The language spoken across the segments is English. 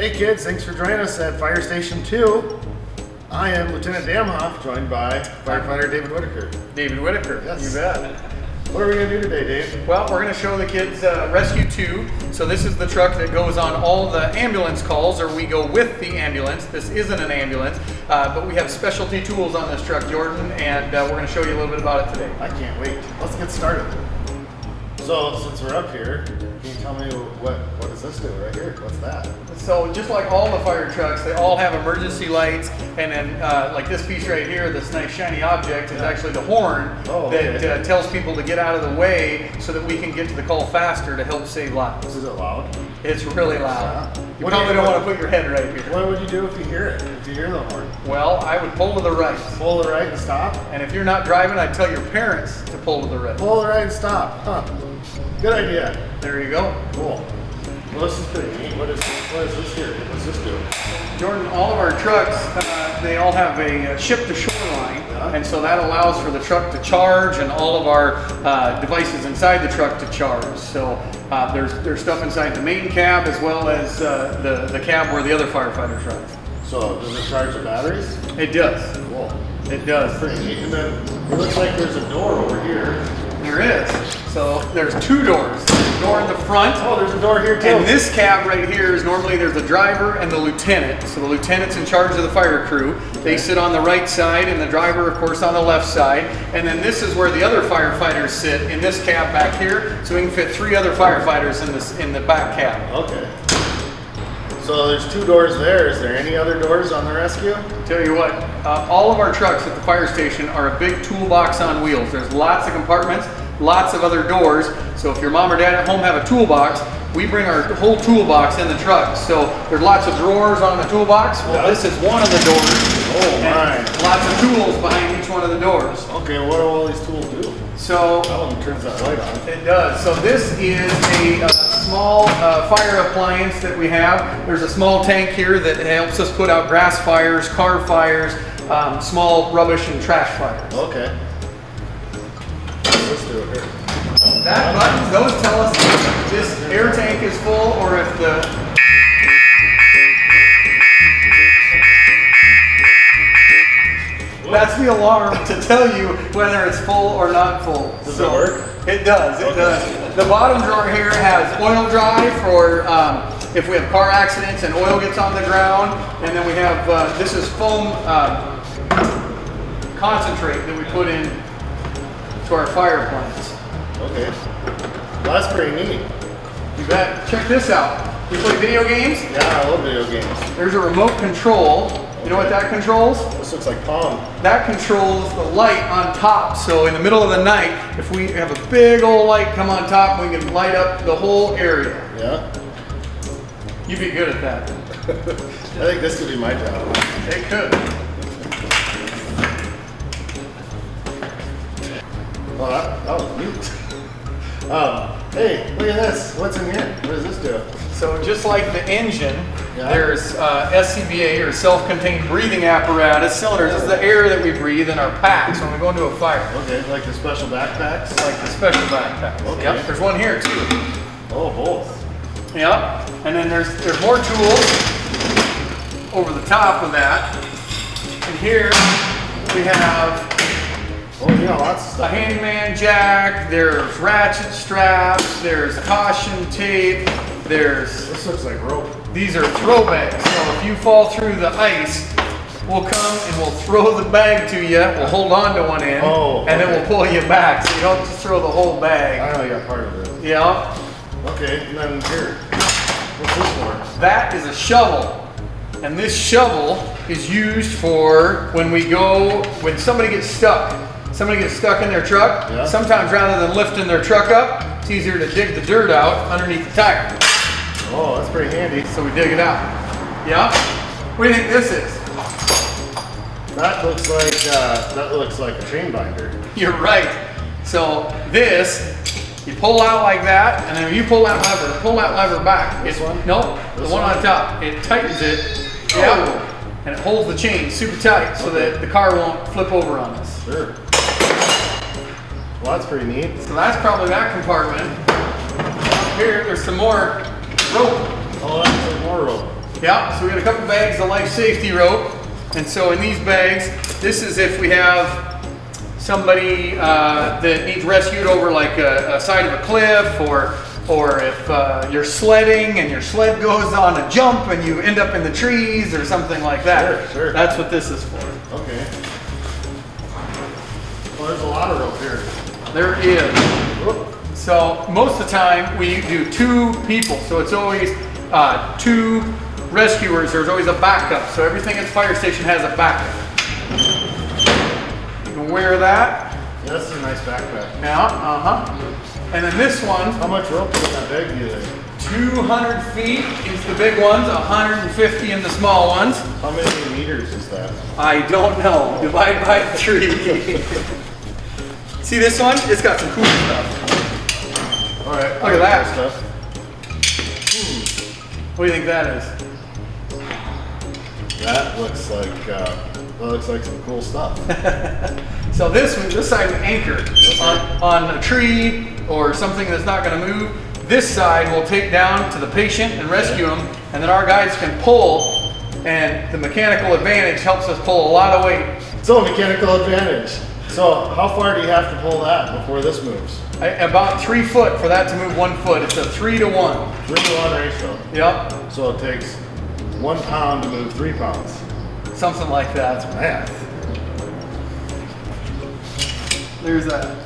Hey kids, thanks for joining us at Fire Station 2. I am Lieutenant Damhof, joined by Firefighter David Whitaker. David Whitaker, Yes. You bet. What are we going to do today, Dave? Well, we're going to show the kids Rescue 2. So this is the truck that goes on all the ambulance calls, or we go with the ambulance. This isn't an ambulance, but we have specialty tools on this truck, Jordan, and we're going to show you a little bit about it today. I can't wait. Let's get started. So, since we're up here, can you tell me what does this do right here? What's that? So just like all the fire trucks, they all have emergency lights, and then like this piece right here, this nice shiny object is actually the horn that tells people to get out of the way so that we can get to the call faster to help save lives. Is it loud? It's really loud. Yeah. You probably don't want to put your head right here. What would you do if you hear it? If you hear the horn? Well, I would pull to the right. Pull to the right and stop? And if you're not driving, I'd tell your parents to pull to the right. Pull to the right and stop. Huh. Good idea. There you go. Cool. Well, this is pretty neat. What is this here? What's this do? Jordan, all of our trucks, they all have a ship-to-shore line, and so that allows for the truck to charge and all of our devices inside the truck to charge. So there's stuff inside the main cab as well as the cab where the other firefighters run. So does it charge the batteries? It does. Cool. It does. Pretty neat. And then it looks like there's a door over here. There is. So there's two doors. There's a door in the front. Oh, there's a door here too. And this cab right here is normally there's the driver and the lieutenant. So the lieutenant's in charge of the fire crew. They sit on the right side and the driver, of course, on the left side. And then this is where the other firefighters sit in this cab back here. So we can fit 3 other firefighters in the back cab. Okay. So there's 2 doors there. Is there any other doors on the rescue? Tell you what, all of our trucks at the fire station are a big toolbox on wheels. There's lots of compartments, lots of other doors. So if your mom or dad at home have a toolbox, we bring our whole toolbox in the truck. So there's lots of drawers on the toolbox. Well, this is one of the doors. Oh my. Lots of tools behind each one of the doors. Okay, what do all these tools do? So that one turns that light on. It does. So this is a small fire appliance that we have. There's a small tank here that helps us put out grass fires, car fires, small rubbish and trash fires. Okay. Let's do it here. That button, those tell us if this air tank is full or if the that's the alarm to tell you whether it's full or not full. Does it work? It does, it does. The bottom drawer here has oil dry for if we have car accidents and oil gets on the ground. And then we have, this is foam concentrate that we put in to our fire plants. Okay. Well, that's pretty neat. You bet. Check this out. You play video games? Yeah, I love video games. There's a remote control. You know what that controls? This looks like Pong. That controls the light on top. So in the middle of the night, if we have a big old light come on top, we can light up the whole area. Yeah. You'd be good at that. I think this could be my job. It could. Oh, that was neat. Hey, look at this. What's in here? What does this do? So just like the engine, there's SCBA, or self-contained breathing apparatus cylinders. This is the air that we breathe in our packs when we go into a fire. Okay, like the special backpacks? Like the special backpacks. Okay. Yep, there's one here too. Oh, both. Yep, and then there's more tools over the top of that. And here we have lots of a stuff. handyman jack, there's ratchet straps, there's caution tape, This looks like rope. these are throw bags. So if you fall through the ice, we'll come and we'll throw the bag to you, we'll hold on to one end, and then we'll pull you back. So you don't just throw the whole bag. I know you got part of it. Yeah. Okay, and then here. What's this for? That is a shovel. And this shovel is used for when somebody gets stuck. Somebody gets stuck in their truck. Yeah. Sometimes rather than lifting their truck up, it's easier to dig the dirt out underneath the tire. Oh, that's pretty handy. So we dig it out. Yeah? What do you think this is? That looks like a chain binder. You're right. So this, you pull out like that, and then when you pull that lever back. This one? Nope, the one on top. It tightens it. Yeah. And it holds the chain super tight so that the car won't flip over on us. Sure. Well, that's pretty neat. So that's probably that compartment. Here, there's some more rope. Oh, that's some more rope. Yeah, so we got a couple bags of life safety rope. And so in these bags, this is if we have somebody that needs rescued over like a side of a cliff, or if you're sledding and your sled goes on a jump and you end up in the trees or something like that. Sure. That's what this is for. Okay. Well, there's a lot of rope here. There is. Whoop. So most of the time we do 2 people. So it's always 2 rescuers. There's always a backup. So everything at the fire station has a backup. You can wear that. Yeah, this is a nice backpack. Yeah, And then this one, How much rope is in that bag, do you think? 200 feet is the big ones, 150 in the small ones. How many meters is that? I don't know. Divide by 3. See this one? It's got some cool stuff. All right. Look at that. Stuff. What do you think that is? That looks like some cool stuff. So this side is anchored on a tree or something that's not going to move. This side we'll take down to the patient and rescue them, and then our guys can pull, and the mechanical advantage helps us pull a lot of weight. So mechanical advantage. So how far do you have to pull that before this moves? About 3 foot for that to move 1 foot. It's a 3 to 1. 3 to 1 ratio. Yep, So it takes 1 pound to move 3 pounds. something like that. Math. There's that.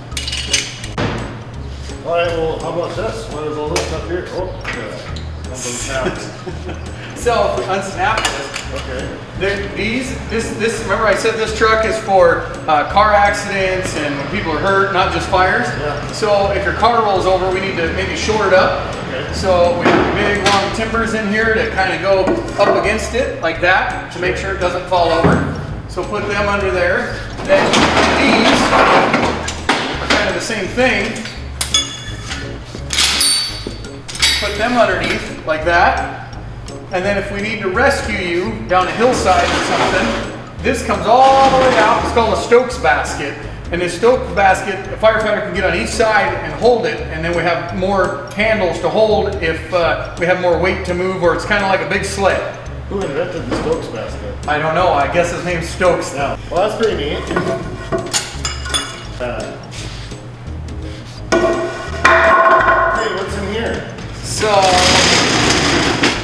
All right. Well, how about this? What is all this stuff here? Oh, look at that. Something snaps. So if we unsnap this, Okay. Remember I said this truck is for car accidents and when people are hurt, not just fires. Yeah. So if your car rolls over, we need to maybe shore it up. Okay. So we have big long timbers in here to kind of go up against it like that to make sure it doesn't fall over. So put them under there. Then these are kind of the same thing. Put them underneath like that. And then if we need to rescue you down a hillside or something, this comes all the way out. It's called a Stokes basket. And this Stokes basket, a firefighter can get on each side and hold it. And then we have more handles to hold if we have more weight to move, or it's kind of like a big sled. Who invented the Stokes basket? I don't know. I guess his name's Stokes now. Well, that's pretty neat. Hey, what's in here? So,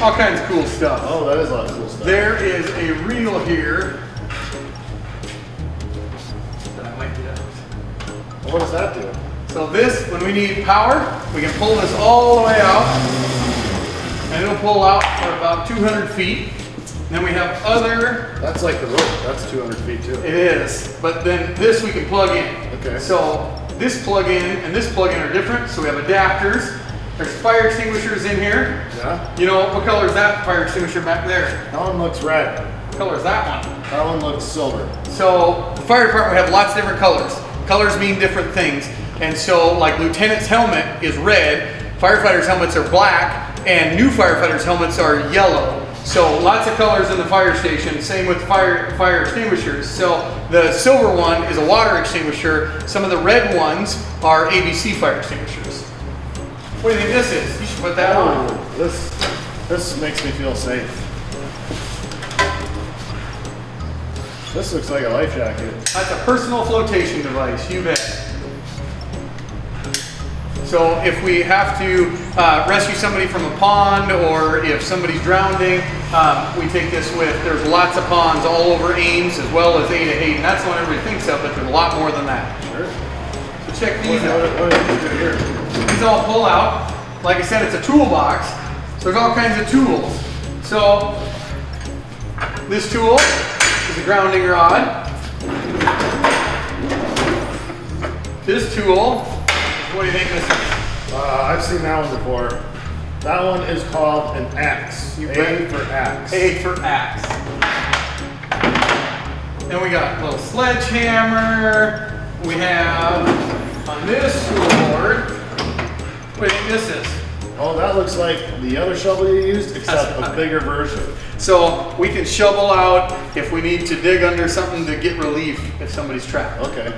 all kinds of cool stuff. Oh, that is a lot of cool stuff. There is a reel here. That I might get out. What does that do? So this, when we need power, we can pull this all the way out, and it'll pull out for about 200 feet. Then we have other, That's like the rope. That's 200 feet too. it is, but then this we can plug in. Okay. So this plug-in and this plug-in are different, so we have adapters. There's fire extinguishers in here. Yeah. You know, what color is that fire extinguisher back there? That one looks red. What color is that one? That one looks silver. So the fire department, we have lots of different colors. Colors mean different things. And so like lieutenant's helmet is red, firefighters' helmets are black, and new firefighters' helmets are yellow. So lots of colors in the fire station, same with fire extinguishers. So the silver one is a water extinguisher. Some of the red ones are ABC fire extinguishers. What do you think this is? You should put that on. Oh, this makes me feel safe. This looks like a life jacket. That's a personal flotation device, you bet. So if we have to rescue somebody from a pond, or if somebody's drowning, we take this with. There's lots of ponds all over Ames as well as A to 8, and that's the one everybody thinks of, but there's a lot more than that. Sure. So check these out. What is this here? These all pull out. Like I said, it's a toolbox. So there's all kinds of tools. So this tool is a grounding rod. This tool, what do you think this is? I've seen that one before. That one is called an axe. You A bet. for axe. A for axe. Then we got a little sledgehammer. We have on this tool board, what do you think this is? Oh, that looks like the other shovel you used, except a bigger version. So we can shovel out if we need to dig under something to get relief if somebody's trapped. Okay.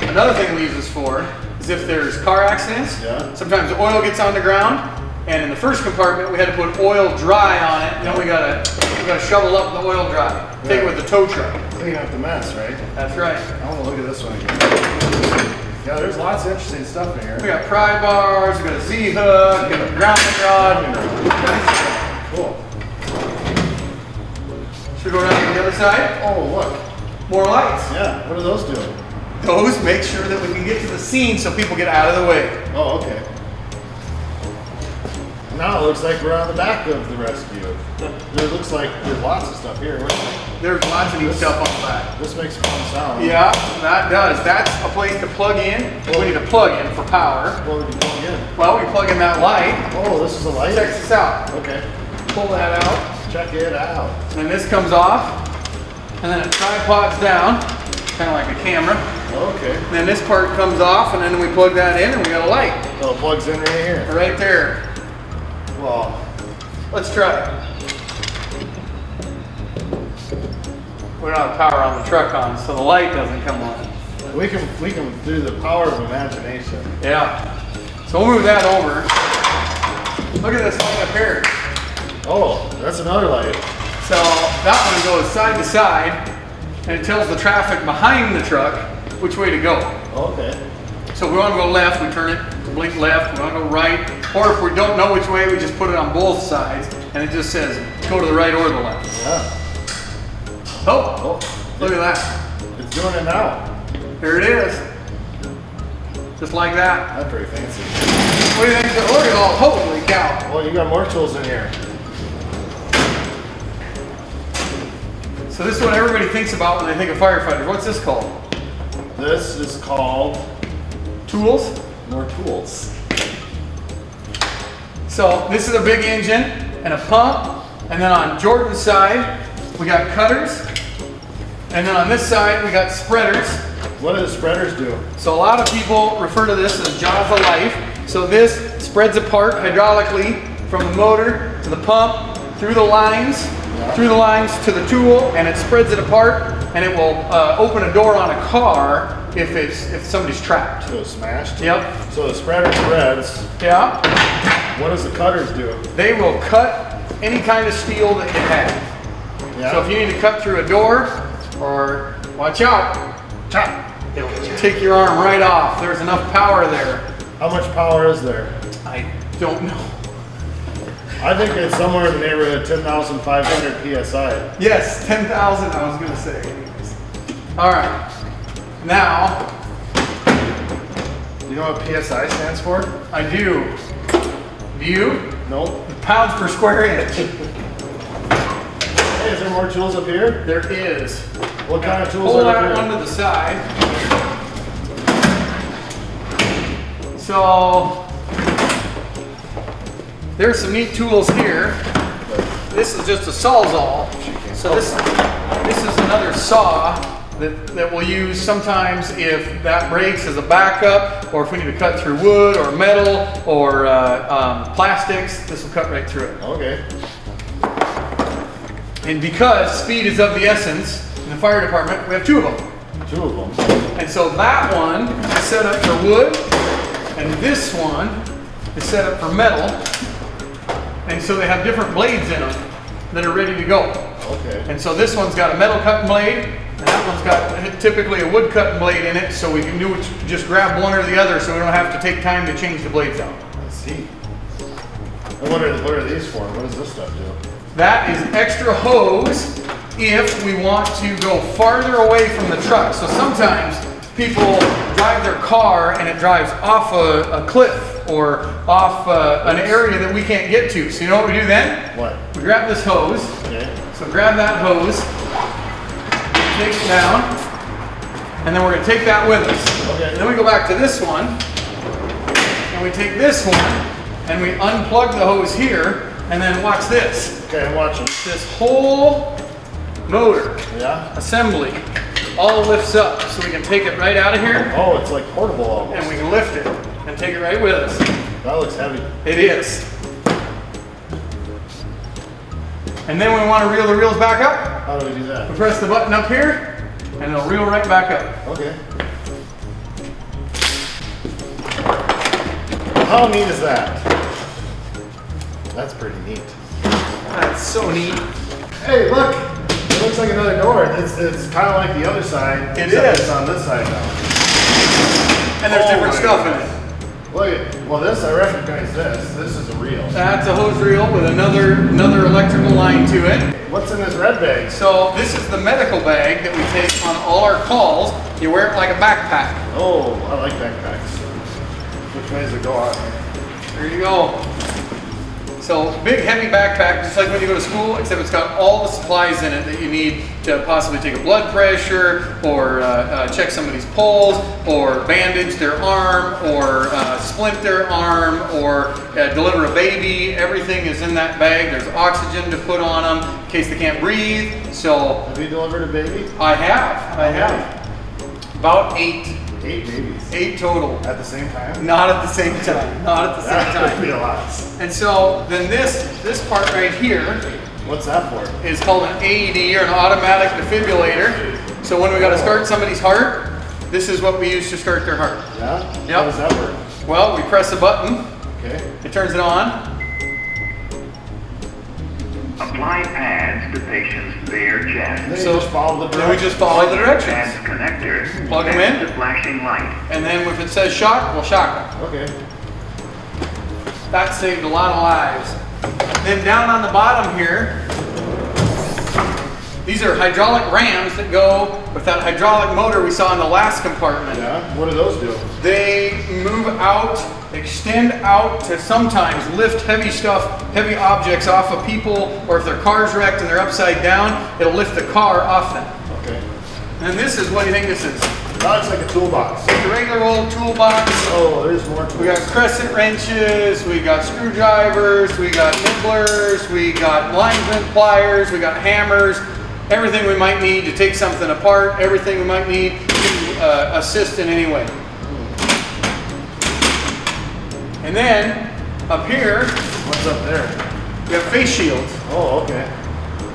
Another thing we use this for is if there's car accidents. Yeah. Sometimes oil gets on the ground And in the first compartment, we had to put oil dry on it, and then we gotta shovel up the oil dry. Take it with the tow truck. Clean up the mess, right? That's right. I want to look at this one again. Yeah, there's lots of interesting stuff in here. We got pry bars, we got a Z-hook, and a grounding rod. Cool. Should we go around to the other side? Oh, look. More lights. Yeah, what are those doing? Those make sure that we can get to the scene so people get out of the way. Oh, okay. Now it looks like we're on the back of the rescue. It looks like there's lots of stuff here. There's lots of neat stuff on the back. This makes a fun sound. Yeah, that does. That's a place to plug in. We need a plug in for power. What would you plug in? Well, we plug in that light. Oh, this is a light? Check this out. Okay. Pull that out. Check it out. And this comes off. And then it tripods down, kind of like a camera. Okay. And then this part comes off, and then we plug that in, and we got a light. Oh, it plugs in right here. Right there. Well, Let's try it. We don't have power on the truck on, so the light doesn't come on. we can do the power of imagination. Yeah. So we'll move that over. Look at this light up here. Oh, that's another light. So that one goes side to side, and it tells the traffic behind the truck which way to go. Okay. So if we want to go left, we turn it to blink left. We want to go right, or if we don't know which way, we just put it on both sides, and it just says go to the right or the left. Yeah. Oh, look at that. It's doing it now. Here it is. Just like that. That's pretty fancy. What do you think? Look at all, holy cow. Well, you got more tools in here. So this is what everybody thinks about when they think of firefighters. What's this called? This is called Tools? more tools. So this is a big engine and a pump, and then on Jordan's side we got cutters, and then on this side we got spreaders. What do the spreaders do? So a lot of people refer to this as jaws of life. So this spreads apart hydraulically from the motor to the pump, through the lines to the tool, and it spreads it apart, and it will open a door on a car if somebody's trapped. So it's smashed? Yep. So the spreader spreads. Yeah. What does the cutters do? They will cut any kind of steel that you have. Yeah. So if you need to cut through a door, or watch out, Chop. it'll take your arm right off. There's enough power there. How much power is there? I don't know. I think it's somewhere in the neighborhood of 10,500 PSI. Yes, 10,000 I was going to say. All right. Now, You know what PSI stands for? I do. Do you? Nope. Pounds per square inch. Hey, is there more tools up here? There is. What kind of tools Pull are that up one here? to the side. So, there's some neat tools here. This is just a sawzall. So this is another saw that we'll use sometimes if that breaks as a backup, or if we need to cut through wood or metal or plastics. This will cut right through it. Okay. And because speed is of the essence in the fire department, we have two of them. Two of them. And so that one is set up for wood, and this one is set up for metal. And so they have different blades in them that are ready to go. Okay. And so this one's got a metal cutting blade, and that one's got typically a wood cutting blade in it, so we can do just grab one or the other, so we don't have to take time to change the blades out. I see. And what are these for? What does this stuff do? That is extra hose if we want to go farther away from the truck. So sometimes people drive their car and it drives off a cliff or off an area that we can't get to. So you know what we do then? What? We grab this hose. Okay. So grab that hose, take it down, and then we're going to take that with us. Okay. And then we go back to this one, and we take this one, and we unplug the hose here, and then watch this. Okay, I'm watching. This whole motor Yeah? assembly all lifts up, so we can take it right out of here, Oh, it's like portable almost. and we can lift it and take it right with us. That looks heavy. It is. And then we want to reel the reels back up. How do we do We that? press the button up here, and it'll reel right back up. Okay. How neat is that? That's pretty neat. That's so neat. Hey, look! It looks like another door. It's kind of like the other side. It except is. It's on this side now. And there's different my stuff in goodness. it. Look at, well, this, I recognize this. This is a reel. That's a hose reel with another electrical line to it. What's in this red bag? So this is the medical bag that we take on all our calls. You wear it like a backpack. Oh, I like backpacks. Which way does it go on? There you go. So big heavy backpack, just like when you go to school, except it's got all the supplies in it that you need to possibly take a blood pressure, or check somebody's pulse, or bandage their arm, or splint their arm, or deliver a baby. Everything is in that bag. There's oxygen to put on them in case they can't breathe. So Have you delivered a baby? I have. About 8. 8 babies. 8 total. At the same time? Not at the same time. Not at the same That would time. be a lot. And so then this part right here What's that for? is called an AED, or an automatic defibrillator. So when we got to start somebody's heart, this is what we use to start their heart. Yeah? Yep. How does that work? Well, we press a button, Okay. it turns it on. Apply pads to patient's bare chest. Then So you just follow the then we directions. just follow the Pads directions. connector. Plug 'em next in. to flashing light. And then if it says shock, we'll shock them. Okay. That saved a lot of lives. Then down on the bottom here, these are hydraulic rams that go with that hydraulic motor we saw in the last compartment. Yeah? What do those do? They move out, extend out to sometimes lift heavy stuff, heavy objects off of people, or if their car's wrecked and they're upside down, it'll lift the car off them. Okay. And this is, what do you think this is? That looks like a toolbox. The regular old toolbox. Oh, there's more tools. We got crescent wrenches, we got screwdrivers, we got nibblers, we got lineman pliers, we got hammers, everything we might need to take something apart, everything we might need to assist in any way. And then up here, What's up there? we have face shields. Oh, okay.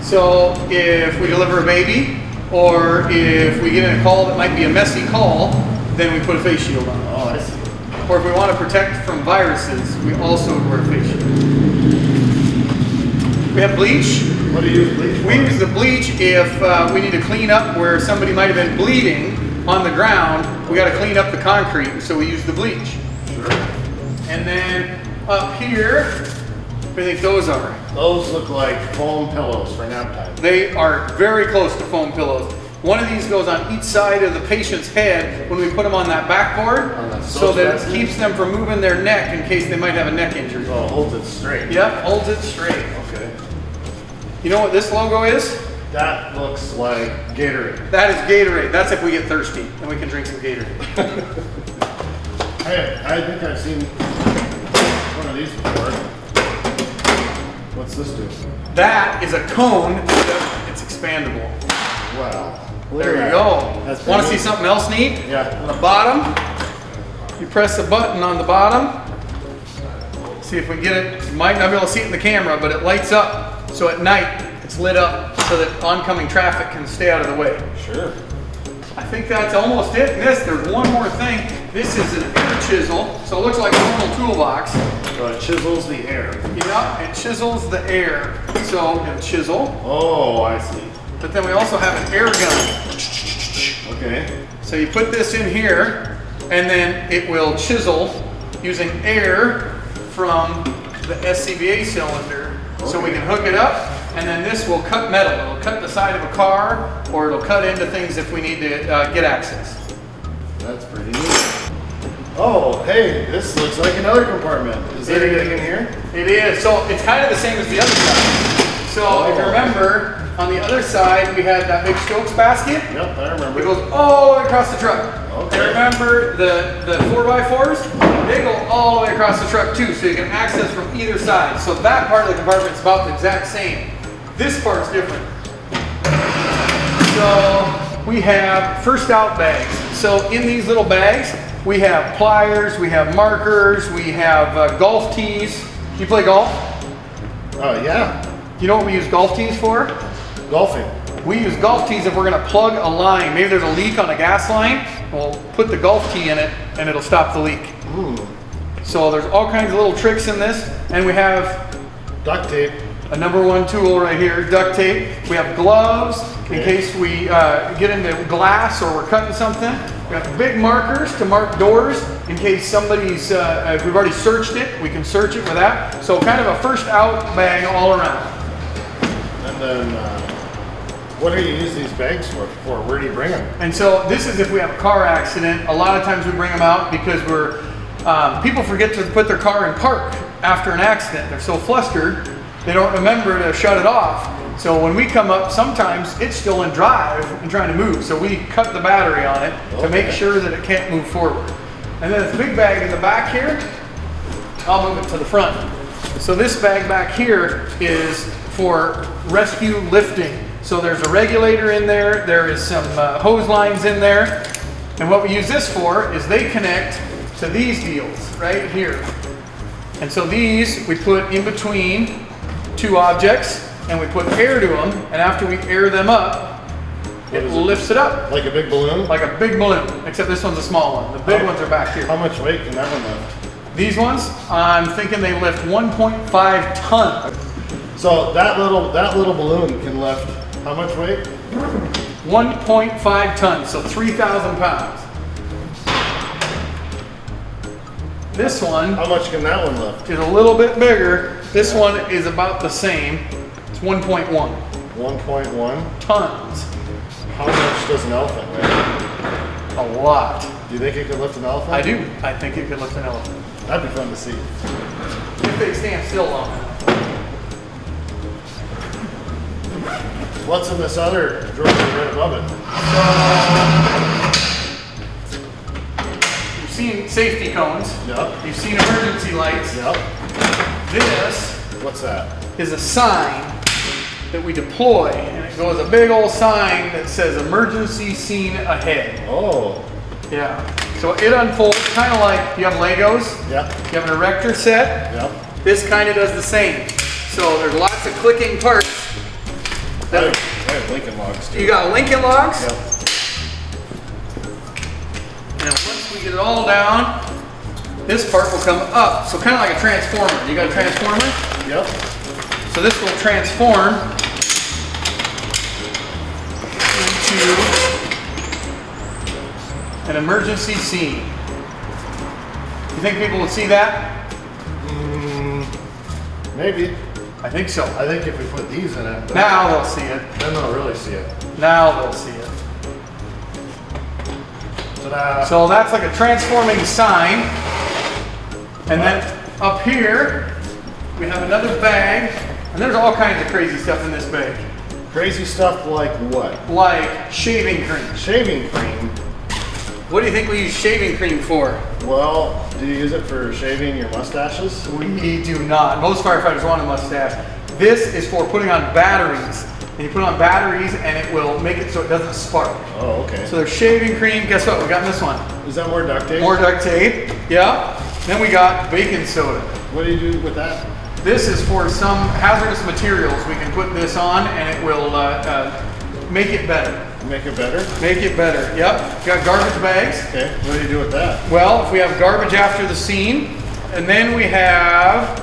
So if we deliver a baby, or if we get in a call that might be a messy call, then we put a face shield on. Oh, I see. Or if we want to protect from viruses, we also wear a face shield. We have bleach. What do you use bleach for? We use the bleach if we need to clean up where somebody might have been bleeding on the ground. We got to clean up the concrete, so we use the bleach. Sure. And then up here, what do you think those are? Those look like foam pillows for nap time. They are very close to foam pillows. One of these goes on each side of the patient's head when we put them on that backboard, On that so that it sofa? keeps them from moving their neck in case they might have a neck injury. Oh, it holds it straight. Yep, holds it straight. Okay. You know what this logo is? That looks like Gatorade. That is Gatorade. That's if we get thirsty and we can drink some Gatorade. I think I've seen one of these before. What's this do? That is a cone. It's expandable. Wow. Look There at you that. go. That's Want to pretty see something else neat? Yeah. On the bottom, you press the button on the bottom. See if we get it. You might not be able to see it in the camera, but it lights up. So at night, it's lit up so that oncoming traffic can stay out of the way. Sure. I think that's almost it. And there's one more thing. This is an air chisel, so it looks like a normal toolbox. So it chisels the air. Yeah, it chisels the air. So it'll chisel. Oh, I see. But then we also have an air gun. Okay. So you put this in here, and then it will chisel using air from the SCBA cylinder. So we Okay. can hook it up, and then this will cut metal. It'll cut the side of a car, or it'll cut into things if we need to get access. That's pretty neat. Oh, hey, this looks like another compartment. Is there anything in here? It is. So it's kind of the same as the other side. So if you remember, on the other side, we had that big Stokes basket. Yep, I remember. It goes all the way across the truck. Okay. And remember the 4x4s? They go all the way across the truck too, so you can access from either side. So that part of the compartment is about the exact same. This part's different. So we have first out bags. So in these little bags, we have pliers, we have markers, we have golf tees. You play golf? Oh, yeah. You know what we use golf tees for? Golfing. We use golf tees if we're going to plug a line. Maybe there's a leak on a gas line. We'll put the golf tee in it and it'll stop the leak. Ooh. So there's all kinds of little tricks in this. And we have Duct tape. A #1 tool right here, duct tape. We have gloves in case we get into glass or we're cutting something. We have big markers to mark doors in case somebody's, if we've already searched it, we can search it with that. So kind of a first out bag all around. And then, what do you use these bags for? Where do you bring them? And so this is if we have a car accident. A lot of times we bring them out because people forget to put their car in park after an accident. They're so flustered, they don't remember to shut it off. So when we come up, sometimes it's still in drive and trying to move. So we cut the battery on it to make sure that it can't move forward. And then this big bag in the back here, I'll move it to the front. So this bag back here is for rescue lifting. So there's a regulator in there, there is some hose lines in there. And what we use this for is they connect to these deals right here. And so these we put in between two objects and we put air to them, and after we air them up, it lifts it up. Like a big balloon? Like a big balloon, except this one's a small one. The big ones are back here. How much weight can that one lift? These ones, I'm thinking they lift 1.5 tons. So that little balloon can lift how much weight? 1.5 tons, so 3,000 pounds. This one How much can that one lift? is a little bit bigger. This one is about the same. It's 1.1 1.1. tons. How much does an elephant weigh? A lot. Do you think it could lift an elephant? I do. I think it could lift an elephant. That'd be fun to see. If they stand still long enough. What's in this other drawer right above it? You've seen safety cones. Yep. You've seen emergency lights. Yep. This What's that? is a sign that we deploy, and it goes a big old sign that says emergency scene ahead. Oh. Yeah. So it unfolds kind of like you have Legos. Yep. You have an erector set. Yep. This kind of does the same. So there's lots of clicking parts. I have Lincoln logs too. You got Lincoln logs. Yep. And once we get it all down, this part will come up. So kind of like a transformer. You got a transformer? Yep. So this will transform into an emergency scene. You think people will see that? Maybe. I think so. I think if we put these in it, Now they'll see it. then they'll really see it. Now they'll see it. Ta-da. So that's like a transforming sign. And then up here, we have another bag. And there's all kinds of crazy stuff in this bag. Crazy stuff like what? Like shaving cream. Shaving cream. What do you think we use shaving cream for? Well, do you use it for shaving your mustaches? We do not. Most firefighters want a mustache. This is for putting on batteries. And you put it on batteries and it will make it so it doesn't spark. Oh, okay. So there's shaving cream. Guess what? We got this one. Is that more duct tape? More duct tape. Yeah. Then we got baking soda. What do you do with that? This is for some hazardous materials. We can put this on and it will make it better. Make it better? Make it better. Yep. Got garbage bags. Okay. What do you do with that? Well, if we have garbage after the scene, and then we have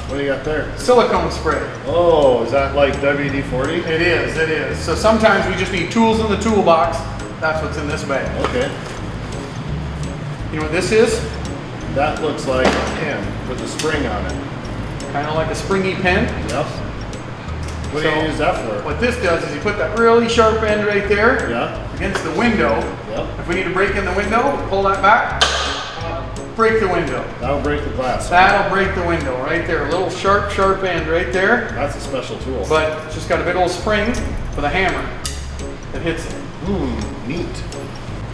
What do you got there? silicone spray. Oh, is that like WD-40? It is, it is. So sometimes we just need tools in the toolbox. That's what's in this bag. Okay. You know what this is? That looks like a pin with a spring on it. Kind of like a springy pen. Yep. What do you use that for? What this does is you put that really sharp end right there Yeah. against the window. Yep. If we need to break in the window, pull that back, break the window. That'll break the glass. That'll break the window right there. A little sharp end right there. That's a special tool. But it's just got a big old spring with a hammer that hits it. Neat.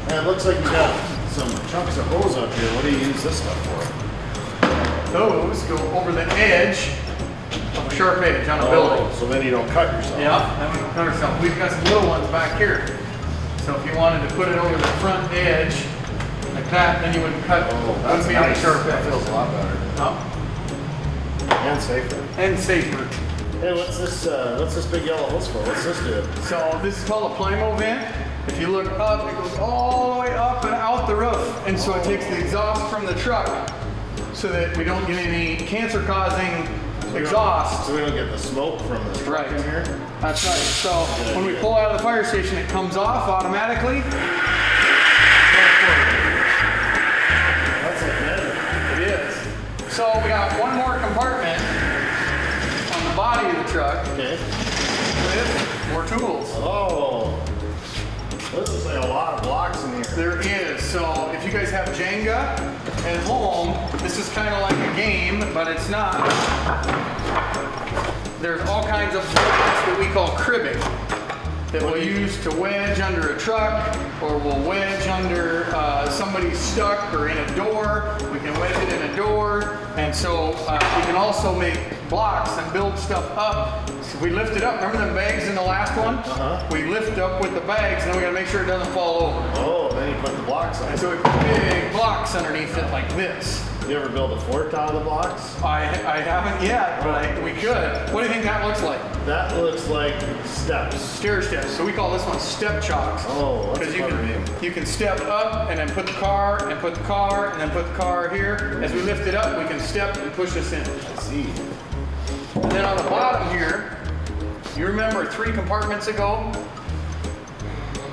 And it looks like you got some chunks of hose up here. What do you use this stuff for? Those go over the edge of a sharp edge on a building. So then you don't cut yourself. Yeah, then we don't cut ourselves. We've got some little ones back here. So if you wanted to put it over the front edge like that, then you wouldn't cut. That's be on a nice. sharp That edge. feels a lot better. And safer. And safer. Hey, what's this big yellow hose for? What's this do? So this is called a Plimo vent. If you look up, it goes all the way up and out the roof. And so it takes the exhaust from the truck, so that we don't get any cancer-causing exhaust. So we don't get the smoke from this truck in here? That's right. So when we pull out of the fire station, it comes off automatically. That's like better. It is. So we got one more compartment on the body of the truck Okay. with more tools. Oh. This is like a lot of blocks in here. There is. So if you guys have Jenga at home, this is kind of like a game, but it's not. There's all kinds of blocks that we call cribbing that we'll use to wedge under a truck, or we'll wedge under somebody's stuck or in a door. We can wedge it in a door, and so we can also make blocks and build stuff up. So if we lift it up, remember the bags in the last one? We lift up with the bags, and then we gotta make sure it doesn't fall over. Oh, then you put the blocks on. And so we put big blocks underneath it like this. You ever build a fort out of the blocks? I haven't yet, but we could. What do you think that looks like? That looks like steps. Stair steps. So we call this one step chocks. Oh, that's Because a clever name. you can step up and then put the car and put the car and then put the car here. As we lift it up, we can step and push this in. I see. And then on the bottom here, you remember 3 compartments ago?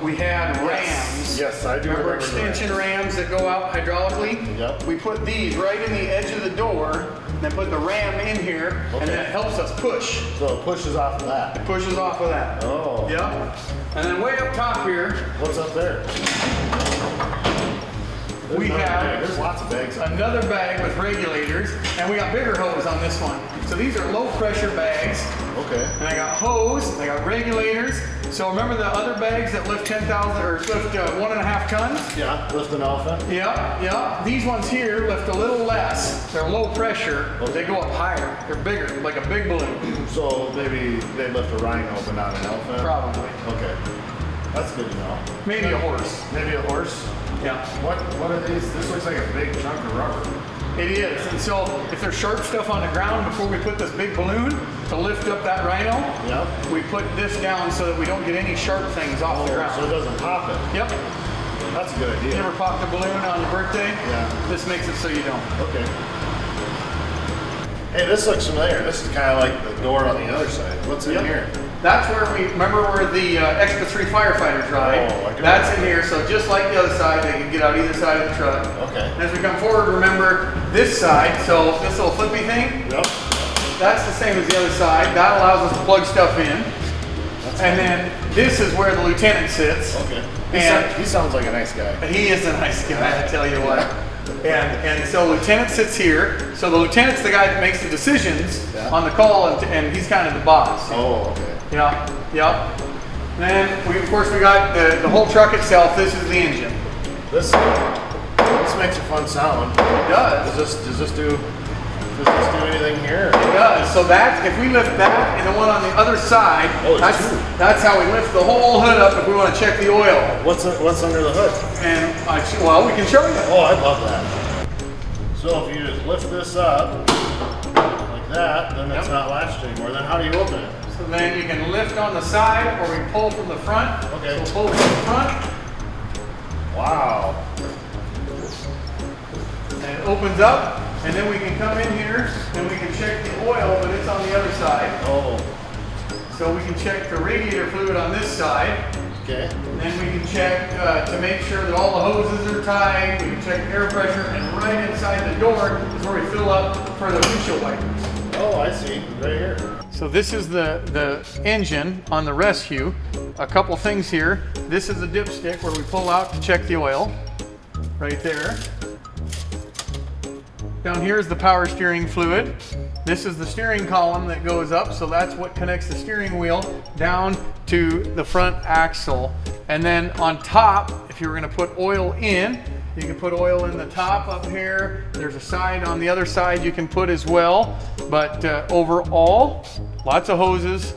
We had rams. Yes, I do Remember remember the extension rams that go out hydraulically? Yep. We put these right in the edge of the door, then put the ram in here, and then it helps us push. So it pushes off of that. It pushes off of that. Oh. Yep. And then way up top here, What's up there? There's we another have bag. There's lots of bags. another bag with regulators, and we got bigger hose on this one. So these are low pressure bags, Okay. and I got hose, I got regulators. So remember the other bags that lift 10,000 or lift 1.5 tons? Yeah, lift an elephant. Yeah. These ones here lift a little less. They're low pressure, but they go up higher. They're bigger, like a big balloon. So maybe they lift a rhino, but not an elephant? Probably. Okay. That's good to know. Maybe a horse. Maybe a horse? Yeah. What are these? This looks like a big chunk of rubber. It is. And so if there's sharp stuff on the ground before we put this big balloon to lift up that rhino, Yep. we put this down so that we don't get any sharp things off the So ground. it doesn't pop it. Yep. That's a good You idea. ever popped a balloon on your birthday? Yeah. This makes it so you don't. Okay. Hey, this looks familiar. This is kind of like the door on the other side. What's in Yep. here? That's where remember the Extra 3 firefighters ride? Oh, I do That's remember. in here, so just like the other side, they can get out either side of the truck. Okay. And as we come forward, remember this side, so this little flippy thing, Yep. that's the same as the other side. That allows us to plug stuff in. And then this is where the lieutenant sits. Okay. And He sounds like a nice guy. he is a nice guy, I tell you what. And so lieutenant sits here. So the lieutenant's the guy that makes the decisions Yeah. on the call, and he's kind of the boss. Oh, okay. Yeah. Then of course we got the whole truck itself. This is the engine. This makes a fun sound. It does. Does this do anything here? It does. So that if we lift that and the one on the other side, Oh, it's two. that's how we lift the whole hood up if we want to check the oil. What's under the hood? And well, we can show you. Oh, I love that. So if you just lift this up like that, then it's Yep. not latched anymore. Then how do you open it? So then you can lift on the side, or we pull from the front. Okay. So pull from the front, Wow. and it opens up, and then we can come in here and we can check the oil, but it's on the other side. Oh, So we can check the radiator fluid on this side. okay. And then we can check to make sure that all the hoses are tight. We can check air pressure, and right inside the door is where we fill up for the windshield wipers. Oh, I see. Right here. So this is the engine on the Rescue. A couple things here. This is a dipstick where we pull out to check the oil. Right there. Down here is the power steering fluid. This is the steering column that goes up, so that's what connects the steering wheel down to the front axle. And then on top, if you were going to put oil in, you can put oil in the top up here. There's a side on the other side you can put as well. But overall, lots of hoses,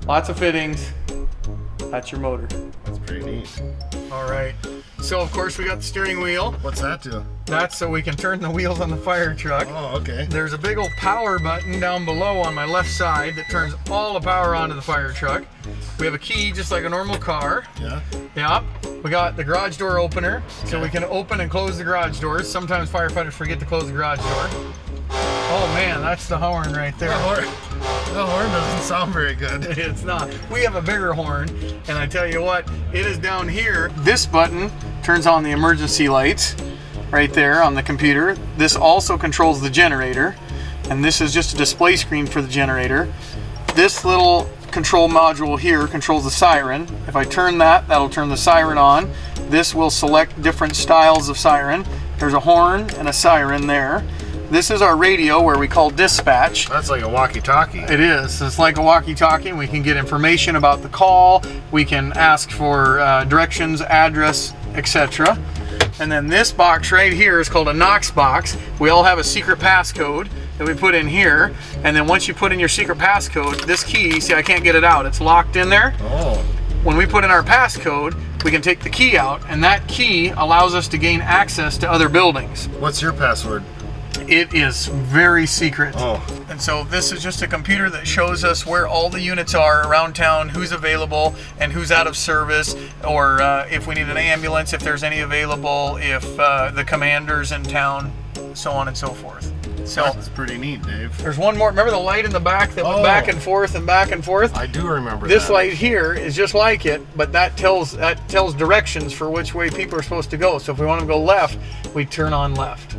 lots of fittings. That's your motor. That's pretty neat. All right. So of course we got the steering wheel. What's that do? That's so we can turn the wheels on the fire truck. Oh, okay. There's a big old power button down below on my left side that turns all the power onto the fire truck. We have a key just like a normal car. Yeah. Yeah. We got the garage door opener, so we can open and close the garage doors. Sometimes firefighters forget to close the garage door. Oh man, that's the horn right there. The horn doesn't sound very good. It's not. We have a bigger horn, and I tell you what, it is down here. This button turns on the emergency lights right there on the computer. This also controls the generator, and this is just a display screen for the generator. This little control module here controls the siren. If I turn that, that'll turn the siren on. This will select different styles of siren. There's a horn and a siren there. This is our radio where we call dispatch. That's like a walkie-talkie. It is. It's like a walkie-talkie. We can get information about the call. We can ask for directions, address, etc. And then this box right here is called a Knox box. We all have a secret passcode that we put in here. And then once you put in your secret passcode, this key, see I can't get it out. It's locked in there. Oh. When we put in our passcode, we can take the key out, and that key allows us to gain access to other buildings. What's your password? It is very secret. Oh. And so this is just a computer that shows us where all the units are around town, who's available and who's out of service, or if we need an ambulance, if there's any available, if the commander's in town, so on and so forth. So That's pretty neat, Dave. there's one more. Remember the light in the back that went back and forth and back and forth? I do remember This that. light here is just like it, but that tells directions for which way people are supposed to go. So if we want to go left, we turn on left.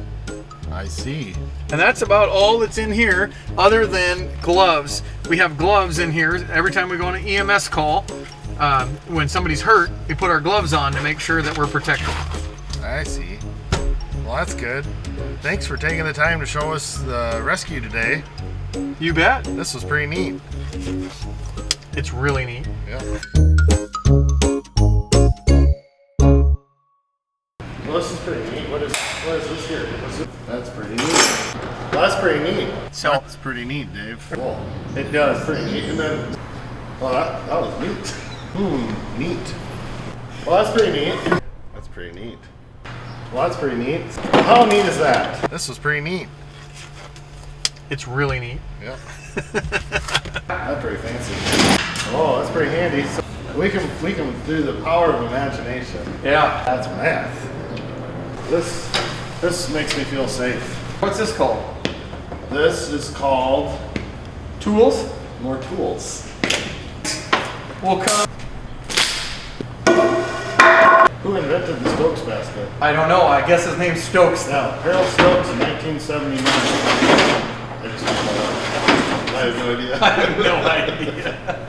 I see. And that's about all that's in here other than gloves. We have gloves in here. Every time we go on an EMS call, when somebody's hurt, we put our gloves on to make sure that we're protected. I see. Well, that's good. Thanks for taking the time to show us the rescue today. You bet. This was pretty neat. It's really neat. Yeah. Well, this is pretty neat. What is this here? That's pretty neat. Well, that's pretty neat. So That's pretty neat, Dave. Cool. it does. That's pretty neat. And then, well, that was neat. Neat. Well, that's pretty neat. That's pretty neat. Well, that's pretty neat. How neat is that? This was pretty neat. It's really neat. Yeah. That's pretty fancy. Oh, that's pretty handy. So we can do the power of imagination. Yeah. That's math. This makes me feel safe. What's this called? This is called Tools? more tools. Will come. Who invented the Stokes basket? I don't know. I guess his name's Stokes. Now, Harold Stokes in 1979. I just made that up. I have no idea. I have no idea.